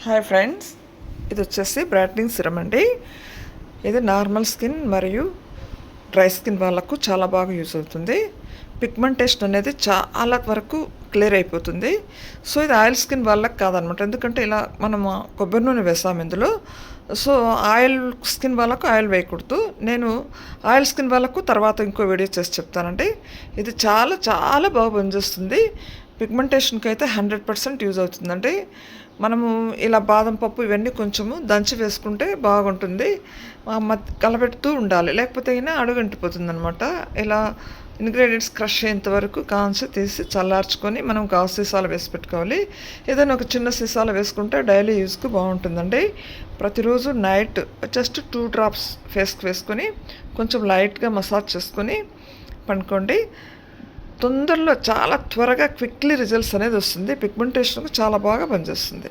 Hi friends, ఇది వచ్చేసి brightening serum అండి. ఇది నార్మల్ స్కిన్ మరియు డ్రై స్కిన్ వాళ్ళకు చాలా బాగా యూజ్ అవుతుంది. పిగ్మెంటేషన్ అనేది చాలా వరకు క్లియర్ అయిపోతుంది. సో ఇది ఆయిల్ స్కిన్ వాళ్ళకి కాదనమాట, ఎందుకంటే ఇలా మనం కొబ్బరి నూనె వేసాము ఇందులో. సో ఆయిల్ స్కిన్ వాళ్ళకు ఆయిల్ వేయకూడదు. నేను ఆయిల్ స్కిన్ వాళ్ళకు తర్వాత ఇంకో వీడియో చేసి చెప్తానండి. ఇది చాలా చాలా బాగా పనిచేస్తుంది. పిగ్మెంటేషన్కి అయితే 100% యూజ్ అవుతుందండి. మనము ఇలా బాదం పప్పు ఇవన్నీ కొంచెము దంచి వేసుకుంటే బాగుంటుంది. కలబెడుతూ ఉండాలి, లేకపోతే అయినా అడుగంటిపోతుంది అనమాట. ఇలా ఇంగ్రీడియంట్స్ క్రష్ అయ్యేంత వరకు కాంచి తీసి చల్లార్చుకొని మనం గాజు సీసాలు వేసి పెట్టుకోవాలి. ఏదైనా ఒక చిన్న సీసాలు వేసుకుంటే డైలీ యూజ్కి బాగుంటుందండి. ప్రతిరోజు నైట్ జస్ట్ 2 డ్రాప్స్ ఫేస్కి వేసుకొని కొంచెం లైట్గా మసాజ్ చేసుకొని పండుకోండి. తొందరలో చాలా త్వరగా క్విక్లీ రిజల్ట్స్ అనేది వస్తుంది. పిగ్మెంటేషన్కి చాలా బాగా పనిచేస్తుంది.